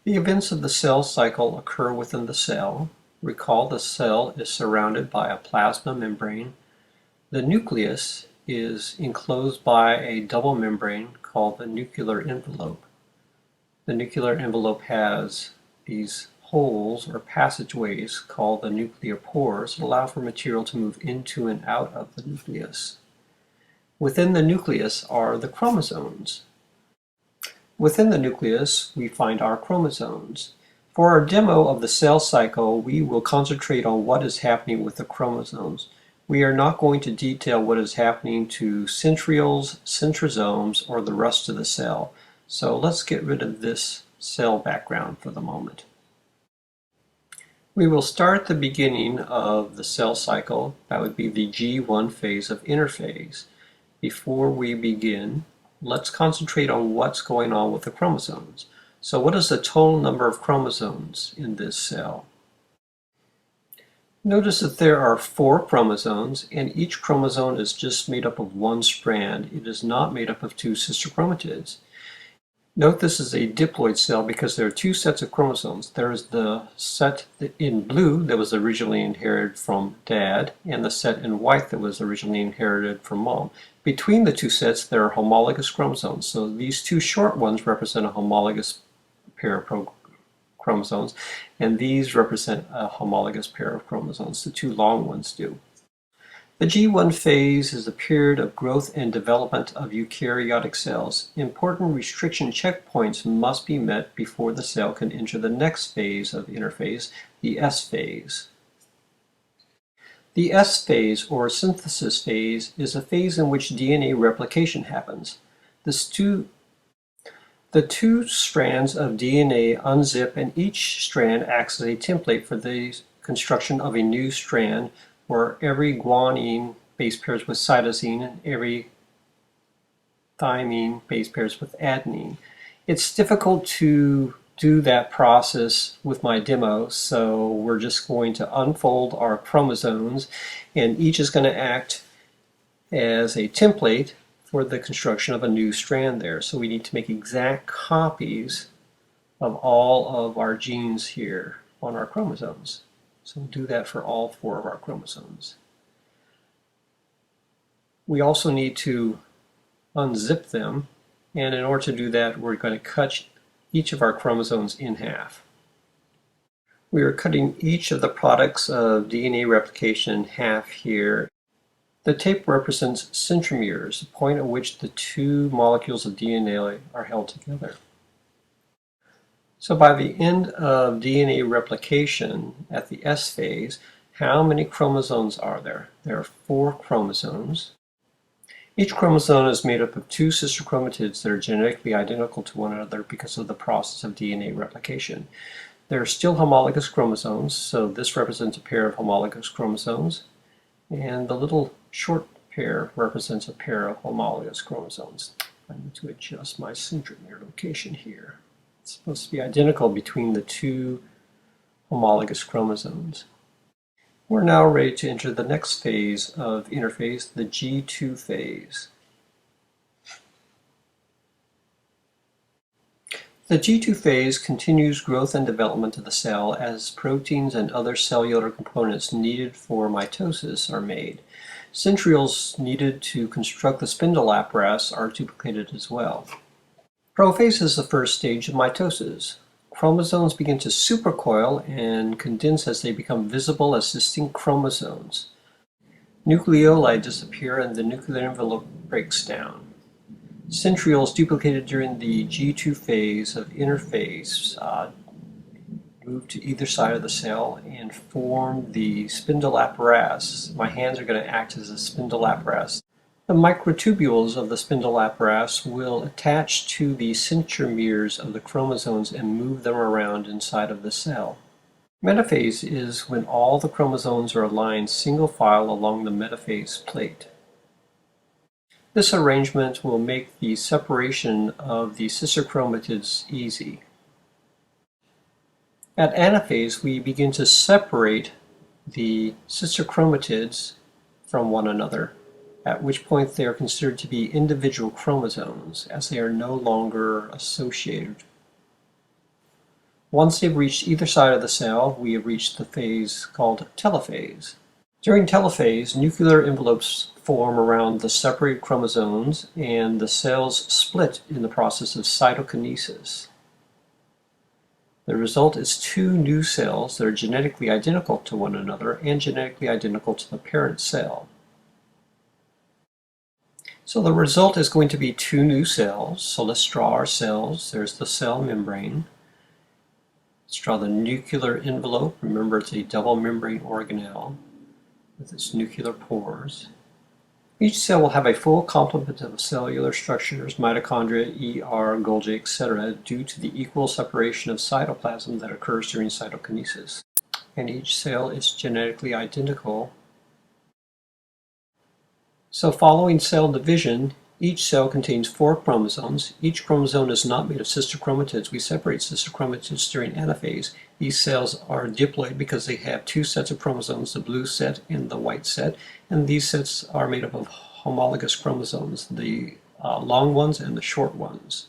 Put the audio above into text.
The events of the cell cycle occur within the cell. Recall the cell is surrounded by a plasma membrane. The nucleus is enclosed by a double membrane called the nuclear envelope. The nuclear envelope has these holes or passageways called the nuclear pores that allow for material to move into and out of the nucleus. Within the nucleus are the chromosomes. Within the nucleus, we find our chromosomes. For our demo of the cell cycle, we will concentrate on what is happening with the chromosomes. We are not going to detail what is happening to centrioles, centrosomes, or the rest of the cell. So let's get rid of this cell background for the moment. We will start at the beginning of the cell cycle. That would be the G1 phase of interphase. Before we begin, let's concentrate on what's going on with the chromosomes. So what is the total number of chromosomes in this cell? Notice that there are 4 chromosomes, and each chromosome is just made up of one strand. It is not made up of 2 sister chromatids. Note this is a diploid cell because there are 2 sets of chromosomes. There is the set in blue that was originally inherited from dad, and the set in white that was originally inherited from mom. Between the 2 sets there are homologous chromosomes, so these 2 short ones represent a homologous pair of chromosomes, and these represent a homologous pair of chromosomes. The 2 long ones do. The G1 phase is the period of growth and development of eukaryotic cells. Important restriction checkpoints must be met before the cell can enter the next phase of interphase, the S phase. The S phase, or synthesis phase, is a phase in which DNA replication happens. The 2 strands of DNA unzip, and each strand acts as a template for the construction of a new strand, where every guanine base pairs with cytosine and every thymine base pairs with adenine. It's difficult to do that process with my demo, so we're just going to unfold our chromosomes, and each is going to act as a template for the construction of a new strand there. So we need to make exact copies of all of our genes here on our chromosomes. So we'll do that for all 4 of our chromosomes. We also need to unzip them, and in order to do that, we're going to cut each of our chromosomes in half. We are cutting each of the products of DNA replication in half here. The tape represents centromeres, the point at which the 2 molecules of DNA are held together. So by the end of DNA replication at the S phase, how many chromosomes are there? There are 4 chromosomes. Each chromosome is made up of 2 sister chromatids that are genetically identical to one another because of the process of DNA replication. There are still homologous chromosomes, so this represents a pair of homologous chromosomes, and the little short pair represents a pair of homologous chromosomes. I need to adjust my centromere location here. It's supposed to be identical between the 2 homologous chromosomes. We're now ready to enter the next phase of interphase, the G2 phase. The G2 phase continues growth and development of the cell as proteins and other cellular components needed for mitosis are made. Centrioles needed to construct the spindle apparatus are duplicated as well. Prophase is the first stage of mitosis. Chromosomes begin to supercoil and condense as they become visible as distinct chromosomes. Nucleoli disappear and the nuclear envelope breaks down. Centrioles duplicated during the G2 phase of interphase move to either side of the cell and form the spindle apparatus. My hands are going to act as a spindle apparatus. The microtubules of the spindle apparatus will attach to the centromeres of the chromosomes and move them around inside of the cell. Metaphase is when all the chromosomes are aligned single file along the metaphase plate. This arrangement will make the separation of the sister chromatids easy. At anaphase, we begin to separate the sister chromatids from one another, at which point they are considered to be individual chromosomes, as they are no longer associated. Once they've reached either side of the cell, we have reached the phase called telophase. During telophase, nuclear envelopes form around the separated chromosomes and the cells split in the process of cytokinesis. The result is two new cells that are genetically identical to one another and genetically identical to the parent cell. So the result is going to be two new cells. So let's draw our cells. There's the cell membrane. Let's draw the nuclear envelope. Remember, it's a double membrane organelle with its nuclear pores. Each cell will have a full complement of cellular structures, mitochondria, ER, Golgi, etc., due to the equal separation of cytoplasm that occurs during cytokinesis. And each cell is genetically identical. So following cell division, each cell contains 4 chromosomes. Each chromosome is not made of sister chromatids. We separate sister chromatids during anaphase. These cells are diploid because they have 2 sets of chromosomes, the blue set and the white set. And these sets are made up of homologous chromosomes, the long ones and the short ones.